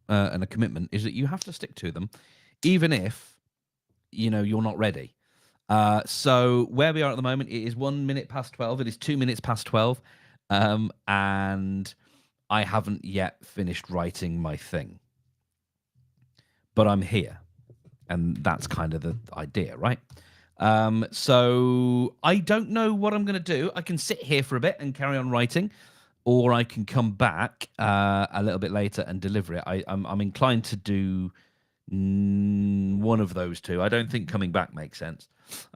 and a commitment is that you have to stick to them, even if you're not ready. So where we are at the moment, it is 1 minute past 12. It is 2 minutes past 12, and I haven't yet finished writing my thing, but I'm here, and that's kind of the idea, right? So I don't know what I'm going to do. I can sit here for a bit and carry on writing, or I can come back a little bit later and deliver it. I'm inclined to do one of those two. I don't think coming back makes sense.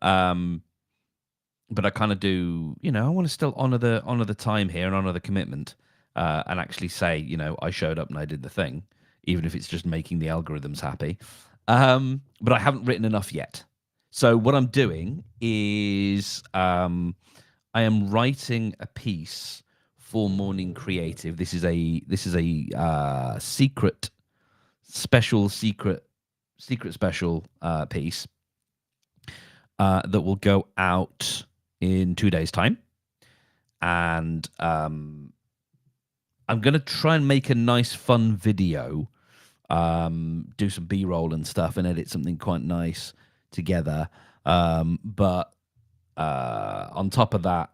But I kind of do, I want to still honor the time here and honor the commitment, and actually say, I showed up and I did the thing, even if it's just making the algorithms happy. But I haven't written enough yet. So what I'm doing is I am writing a piece for Morning Creative. This is a secret special piece that will go out in 2 days' time, and I'm going to try and make a nice, fun video, do some B-roll and stuff, and edit something quite nice together. But on top of that,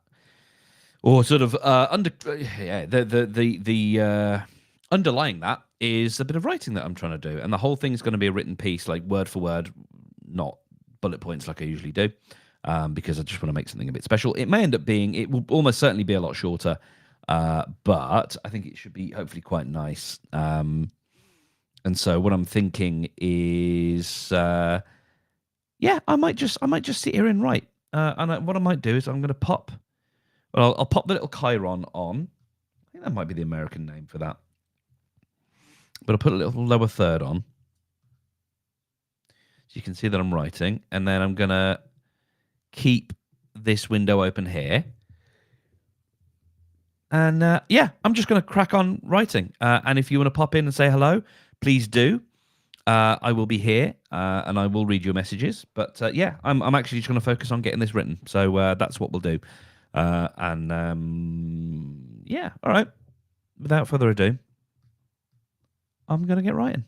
or sort of the underlying that is a bit of writing that I'm trying to do, and the whole thing is going to be a written piece, like word for word, not bullet points like I usually do, because I just want to make something a bit special. It may end up being, it will almost certainly be a lot shorter, but I think it should be hopefully quite nice. And so what I'm thinking is, yeah, I might just sit here and write. What I might do is I'm going to pop. Well, I'll pop the little chyron on. I think that might be the American name for that. But I'll put a little lower third on, so you can see that I'm writing, and then I'm going to keep this window open here. And yeah, I'm just going to crack on writing. And if you want to pop in and say hello, please do. I will be here, and I will read your messages. But yeah, I'm actually just going to focus on getting this written. So that's what we'll do. And yeah, all right. Without further ado, I'm going to get writing.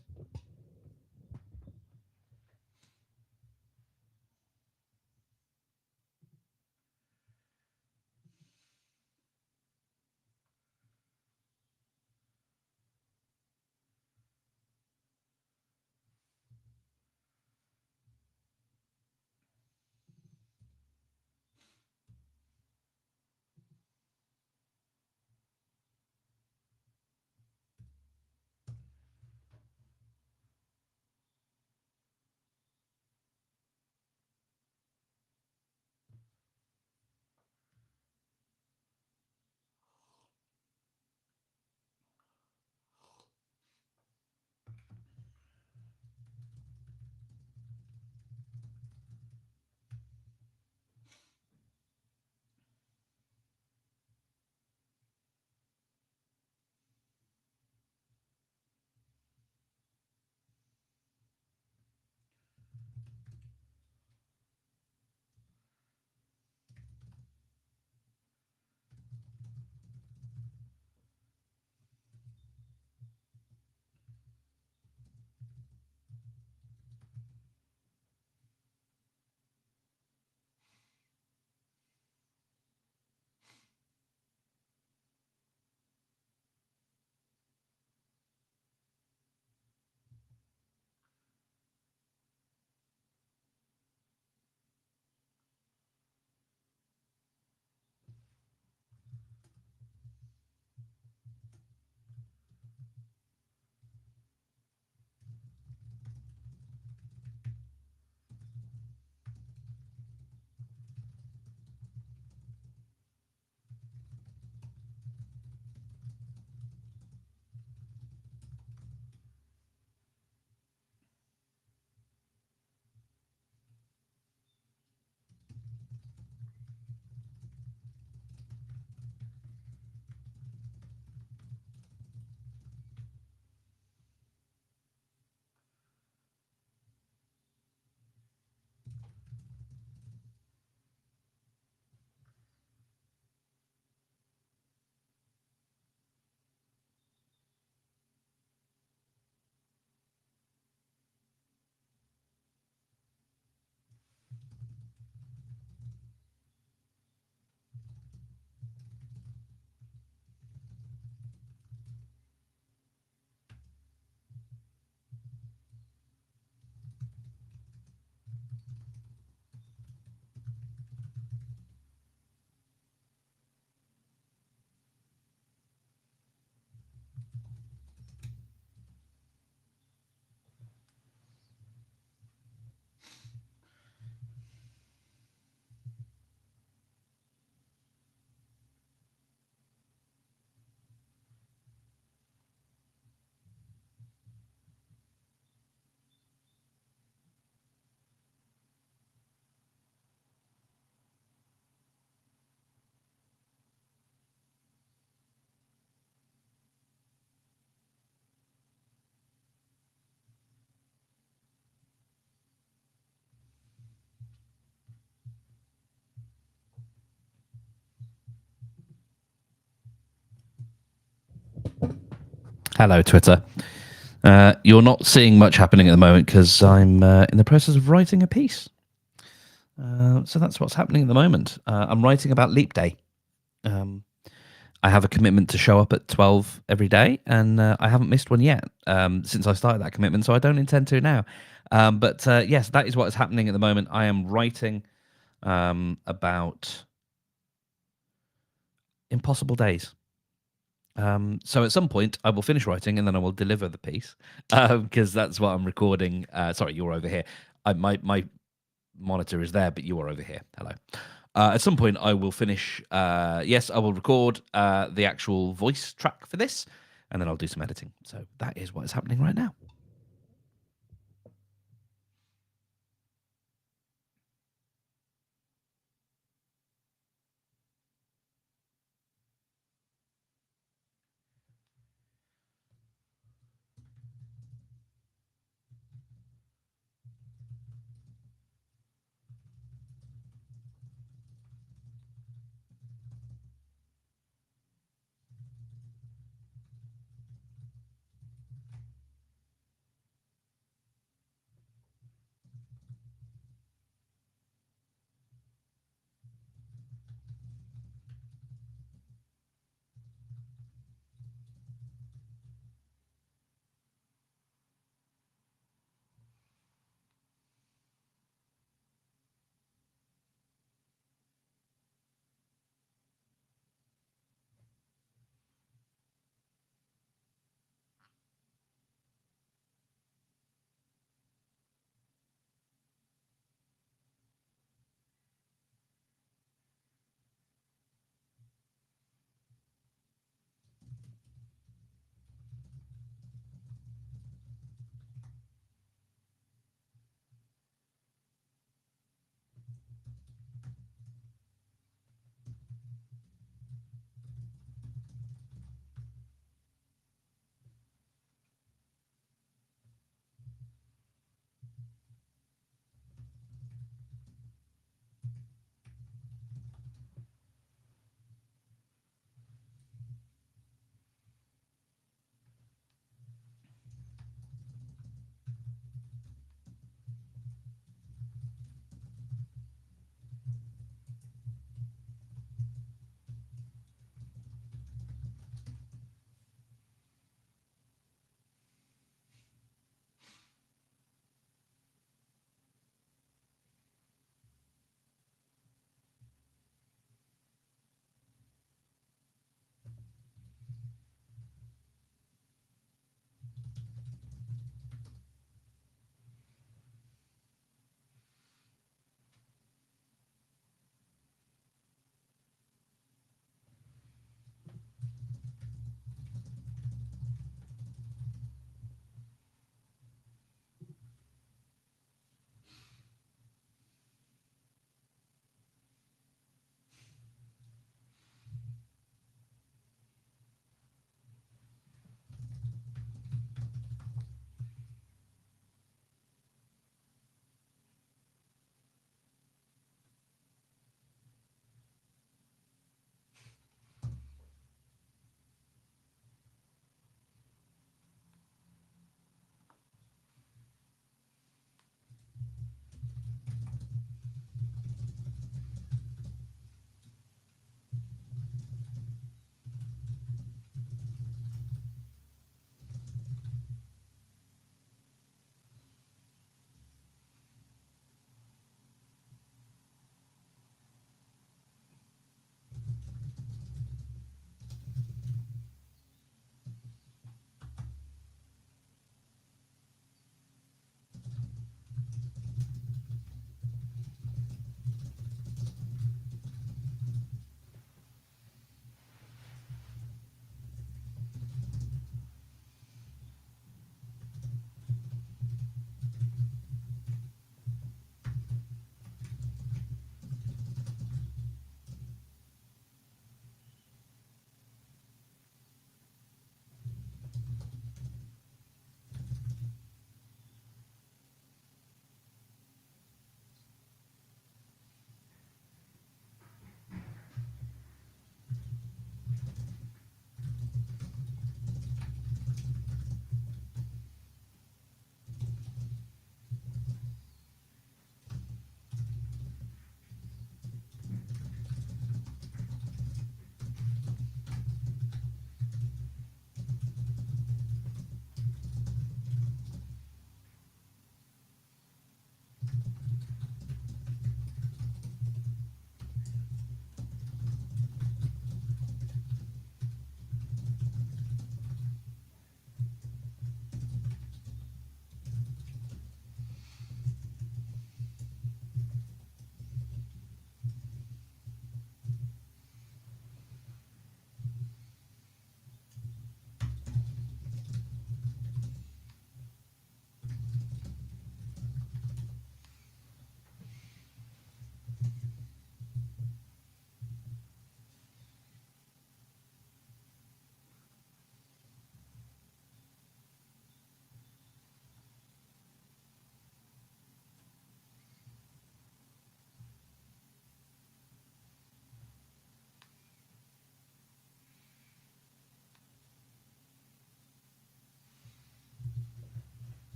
Hello, Twitter. You're not seeing much happening at the moment because I'm in the process of writing a piece. So that's what's happening at the moment. I'm writing about Leap Day. I have a commitment to show up at 12 every day, and I haven't missed one yet since I started that commitment, so I don't intend to now. But yes, that is what is happening at the moment. I am writing about impossible days. So at some point, I will finish writing and then I will deliver the piece because that's what I'm recording. Sorry, you're over here. My monitor is there, but you are over here. Hello. At some point, I will finish. Yes, I will record the actual voice track for this, and then I'll do some editing. So that is what is happening right now.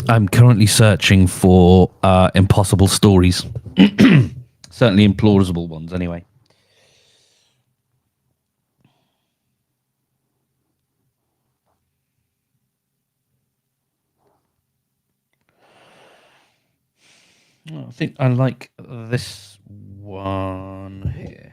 I'm currently searching for impossible stories. Certainly implausible ones, anyway. I think I like this one here.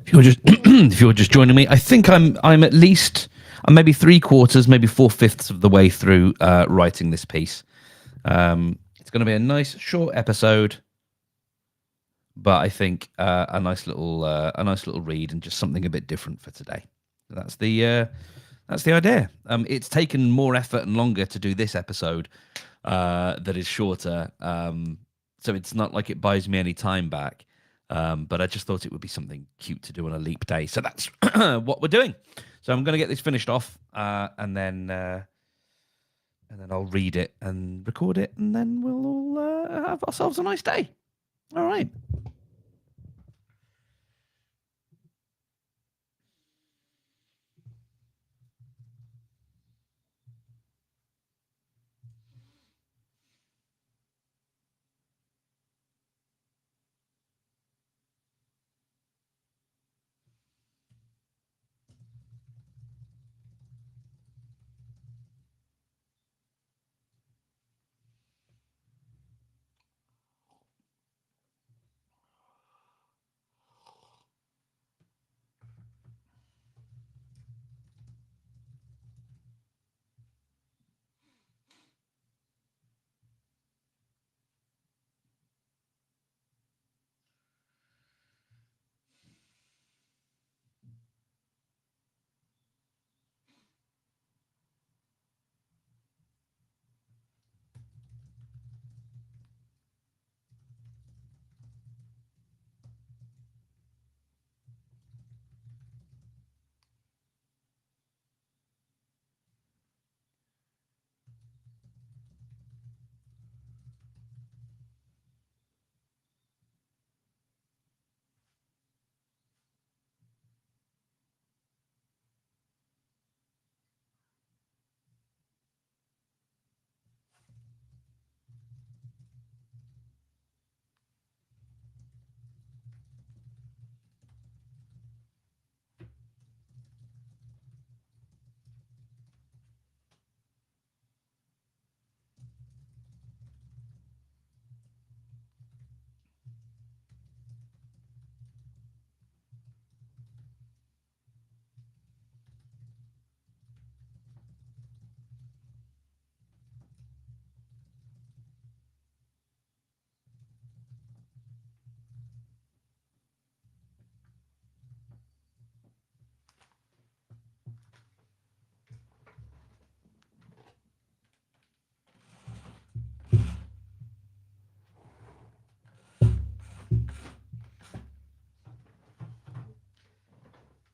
If you're just if you're just joining me, I think I'm at least I'm maybe 3/4, maybe 4/5 of the way through writing this piece. It's going to be a nice short episode, but I think a nice little read and just something a bit different for today. That's the idea. It's taken more effort and longer to do this episode that is shorter, so it's not like it buys me any time back. But I just thought it would be something cute to do on a leap day, so that's what we're doing. So I'm going to get this finished off, and then I'll read it and record it, and then we'll all have ourselves a nice day. All right.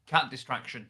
Cat distraction.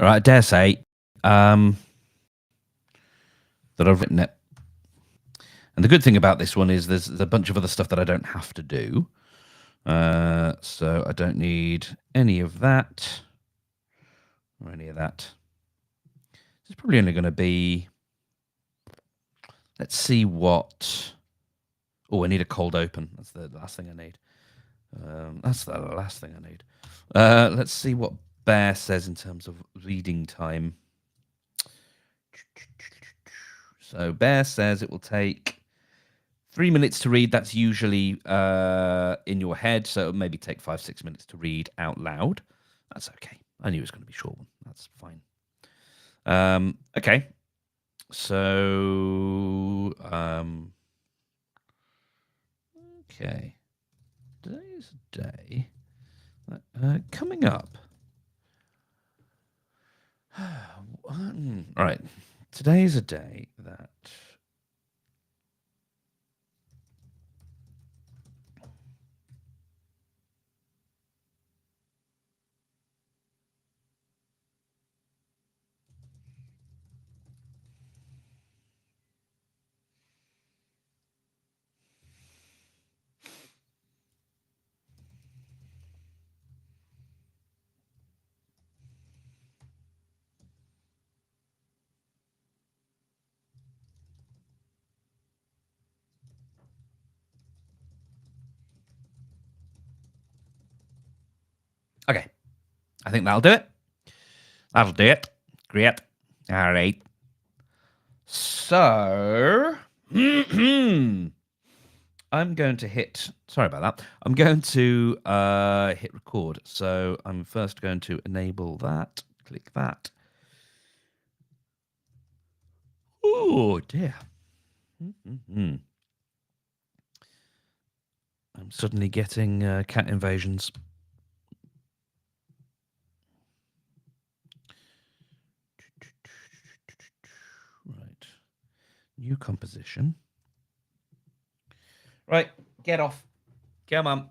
All right, I dare say that I've written it. And the good thing about this one is there's a bunch of other stuff that I don't have to do. So I don't need any of that or any of that. It's probably only going to be, let's see what, oh, I need a cold open. That's the last thing I need. That's the last thing I need. Let's see what Bear says in terms of reading time. So Bear says it will take 3 minutes to read, that's usually in your head, so it'll maybe take 5-6 minutes to read out loud. That's okay. I knew it was going to be a short one. That's fine. Okay. So, okay. Today's day. Coming up. All right. Today is a day that okay. I think that'll do it. That'll do it. Great. All right. So, I'm going to hit. Sorry about that. I'm going to hit record. So I'm first going to enable that. Click that. Oh dear. I'm suddenly getting cat invasions. Right. New composition. Right. Get off. Come on.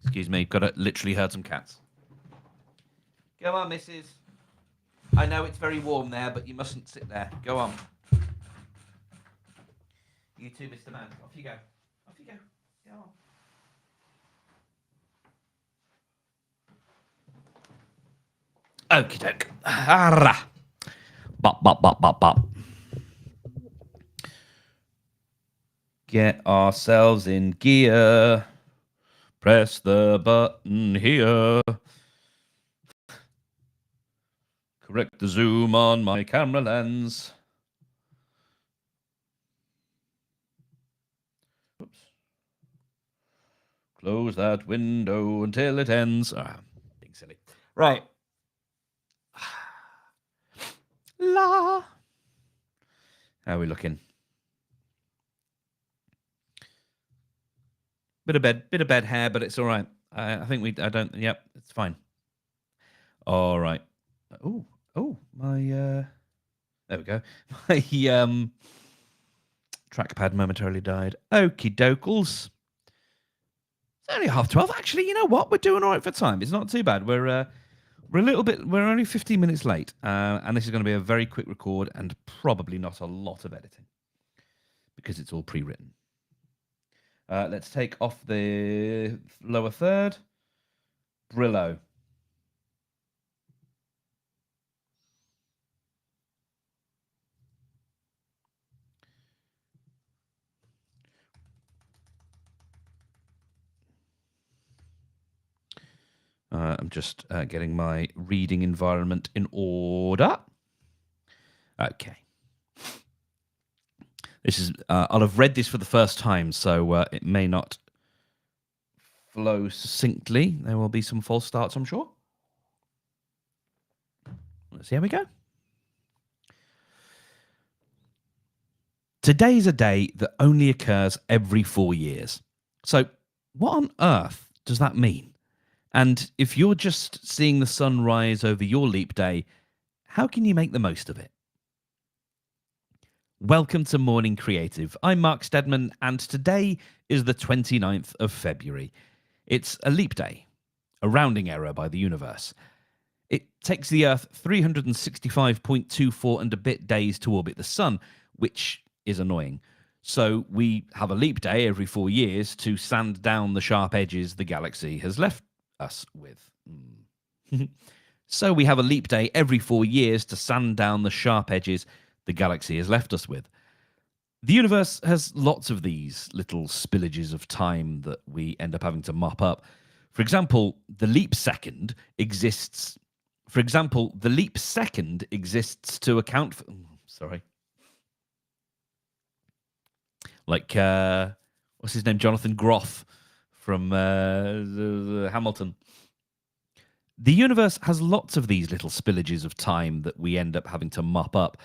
Excuse me. Got to literally heard some cats. Come on, missus. I know it's very warm there, but you mustn't sit there. Go on. You too, Mr. Man. Off you go. Off you go. Go on. Okie doke. Arrah. Bop, bop, bop, bop, bop. Get ourselves in gear. Press the button here. Correct the zoom on my camera lens. Oops. Close that window until it ends. Being silly. Right. La. How are we looking? Bit of bed hair, but it's all right. I think I don't. Yep, it's fine. All right. Oh, my. There we go. My trackpad momentarily died. Okie dokes. It's only 12:30. Actually, you know what? We're doing all right for time. It's not too bad. We're a little bit. We're only 15 minutes late, and this is going to be a very quick record and probably not a lot of editing because it's all pre-written. Let's take off the lower third. Brillo. I'm just getting my reading environment in order. Okay. This is. I'll have read this for the first time, so it may not flow succinctly. There will be some false starts, I'm sure. Let's see how we go. Today's a day that only occurs every 4 years. So, what on earth does that mean? And if you're just seeing the sun rise over your leap day, how can you make the most of it? Welcome to Morning Creative. I'm Mark Steadman, and today is the 29th of February. It's a leap day, a rounding error by the universe. It takes the Earth 365.24 and a bit days to orbit the sun, which is annoying. So we have a leap day every 4 years to sand down the sharp edges the galaxy has left us with. So we have a leap day every 4 years to sand down the sharp edges the galaxy has left us with. The universe has lots of these little spillages of time that we end up having to mop up. For example, the leap second exists to account for... Sorry. Like what's his name? Jonathan Groff from Hamilton. The universe has lots of these little spillages of time that we end up having to mop up.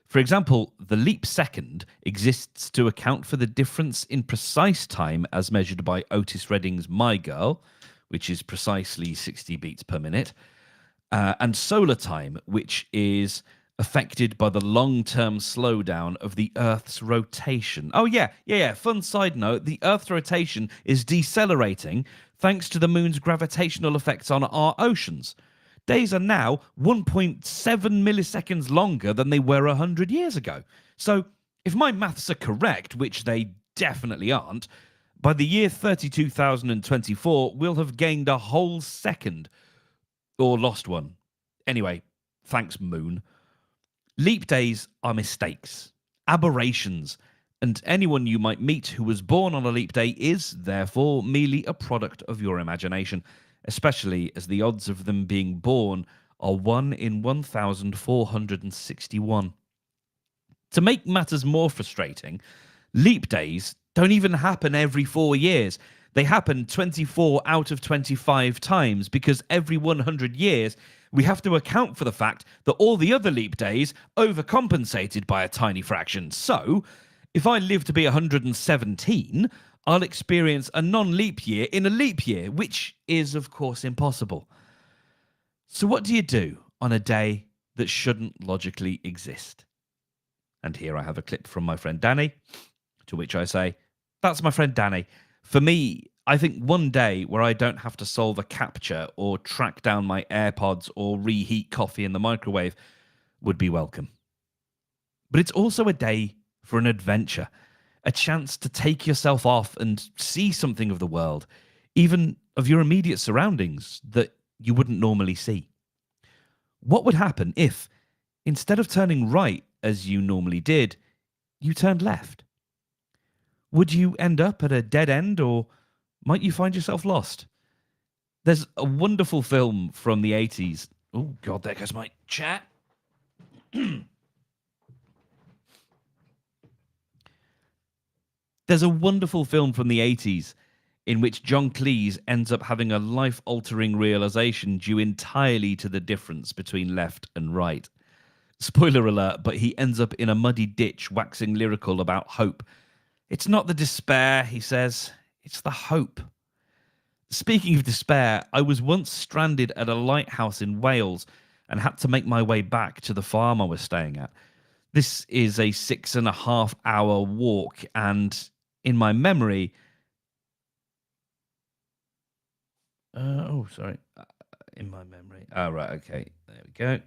For example, the leap second exists to account for the difference in precise time as measured by Otis Redding's My Girl, which is precisely 60 beats per minute, and solar time, which is affected by the long-term slowdown of the Earth's rotation. Oh, yeah. Fun side note, the Earth's rotation is decelerating thanks to the moon's gravitational effects on our oceans. Days are now 1.7 milliseconds longer than they were 100 years ago. So, if my maths are correct, which they definitely aren't, by the year 32,024, we'll have gained a whole second. Or lost one. Anyway, thanks, Moon. Leap days are mistakes, aberrations, and anyone you might meet who was born on a leap day is, therefore, merely a product of your imagination, especially as the odds of them being born are 1 in 1,461. To make matters more frustrating, leap days don't even happen every 4 years. They happen 24 out of 25 times because every 100 years we have to account for the fact that all the other leap days overcompensated by a tiny fraction. So, if I live to be 117, I'll experience a non-leap year in a leap year, which is, of course, impossible. So what do you do on a day that shouldn't logically exist? And here I have a clip from my friend Danny, to which I say, that's my friend Danny. For me, I think one day where I don't have to solve a captcha or track down my AirPods or reheat coffee in the microwave would be welcome. But it's also a day for an adventure, a chance to take yourself off and see something of the world, even of your immediate surroundings that you wouldn't normally see. What would happen if, instead of turning right as you normally did, you turned left? Would you end up at a dead end, or might you find yourself lost? There's a wonderful film from the 80s. Oh, God, there goes my chat. There's a wonderful film from the 80s in which John Cleese ends up having a life-altering realization due entirely to the difference between left and right. Spoiler alert, but he ends up in a muddy ditch waxing lyrical about hope. It's not the despair, he says, it's the hope. Speaking of despair, I was once stranded at a lighthouse in Wales and had to make my way back to the farm I was staying at. This is a 6.5-hour walk, and in my memory... in my memory... Oh, right, okay. There we go.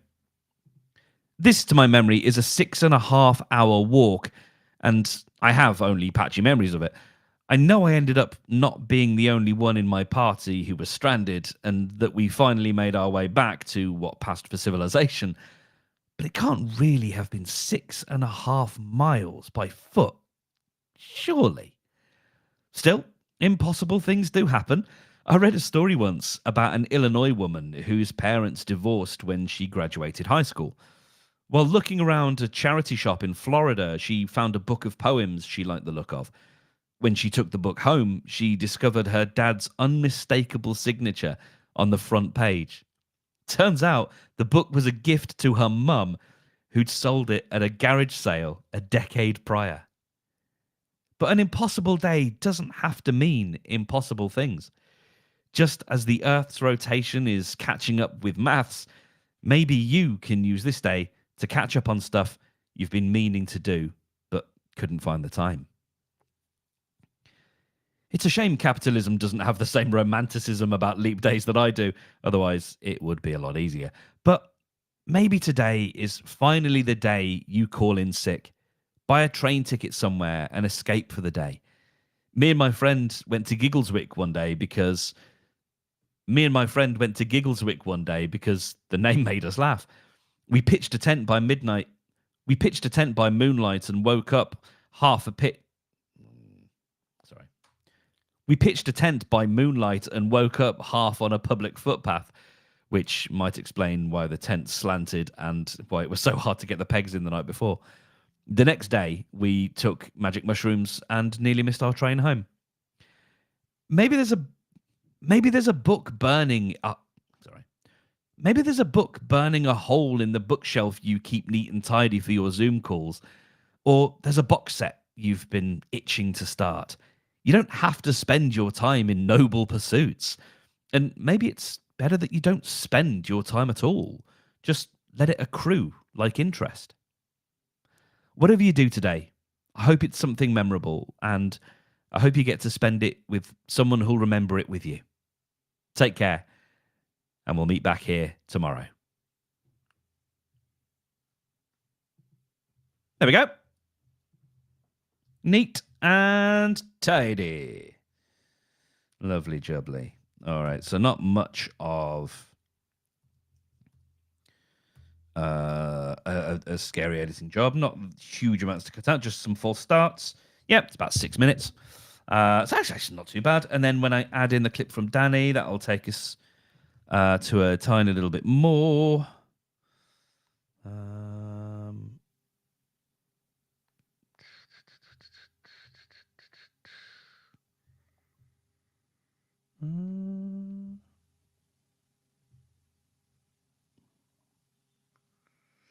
This, to my memory, is a 6.5-hour walk, and I have only patchy memories of it. I know I ended up not being the only one in my party who was stranded, and that we finally made our way back to what passed for civilization. But it can't really have been 6.5 miles by foot. Surely. Still, impossible things do happen. I read a story once about an Illinois woman whose parents divorced when she graduated high school. While looking around a charity shop in Florida, she found a book of poems she liked the look of. When she took the book home, she discovered her dad's unmistakable signature on the front page. Turns out the book was a gift to her mum, who'd sold it at a garage sale a decade prior. But an impossible day doesn't have to mean impossible things. Just as the Earth's rotation is catching up with maths, maybe you can use this day to catch up on stuff you've been meaning to do, but couldn't find the time. It's a shame capitalism doesn't have the same romanticism about leap days that I do, otherwise it would be a lot easier. But maybe today is finally the day you call in sick, buy a train ticket somewhere and escape for the day. Me and my friend went to Giggleswick one day because the name made us laugh. We pitched a tent by midnight. We pitched a tent by moonlight and woke up half a pit. We pitched a tent by moonlight and woke up half on a public footpath, which might explain why the tent slanted and why it was so hard to get the pegs in the night before. The next day, we took magic mushrooms and nearly missed our train home. maybe there's a maybe there's a book burning up. Sorry. Maybe there's a book burning a hole in the bookshelf you keep neat and tidy for your Zoom calls. Or there's a box set you've been itching to start. You don't have to spend your time in noble pursuits. And maybe it's better that you don't spend your time at all. Just let it accrue like interest. Whatever you do today, I hope it's something memorable and I hope you get to spend it with someone who'll remember it with you. Take care, and we'll meet back here tomorrow. There we go. Neat and tidy. Lovely jubbly. All right, so not much of a scary editing job. Not huge amounts to cut out, just some false starts. Yep, it's about 6 minutes. It's actually not too bad. And then when I add in the clip from Danny, that'll take us to a tiny little bit more.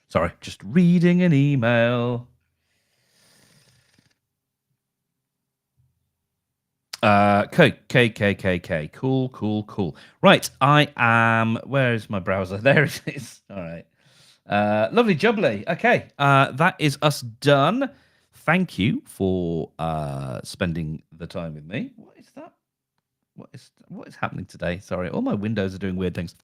Sorry, just reading an email. K. Cool. Right, I am. Where is my browser? There it is. All right. Lovely jubbly. Okay, that is us done. Thank you for spending the time with me. What is that? What is happening today? Sorry, all my windows are doing weird things.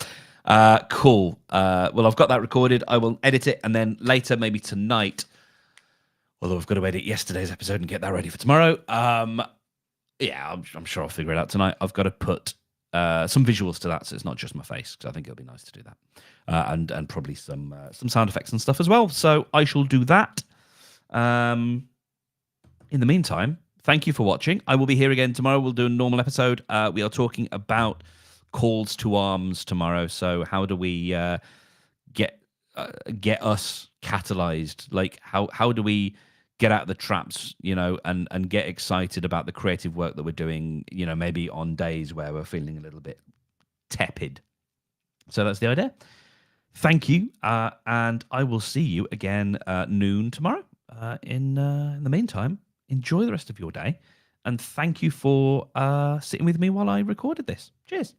Cool. Well, I've got that recorded. I will edit it, and then later, maybe tonight. Although I've got to edit yesterday's episode and get that ready for tomorrow. Yeah, I'm sure I'll figure it out tonight. I've got to put some visuals to that, so it's not just my face, because I think it'll be nice to do that, and probably some sound effects and stuff as well. So I shall do that. In the meantime, thank you for watching. I will be here again tomorrow. We'll do a normal episode. We are talking about calls to arms tomorrow. So how do we get us catalyzed? Like how do we get out of the traps, and get excited about the creative work that we're doing, maybe on days where we're feeling a little bit tepid. So that's the idea. Thank you. And I will see you again noon tomorrow. In the meantime, enjoy the rest of your day. And thank you for sitting with me while I recorded this. Cheers.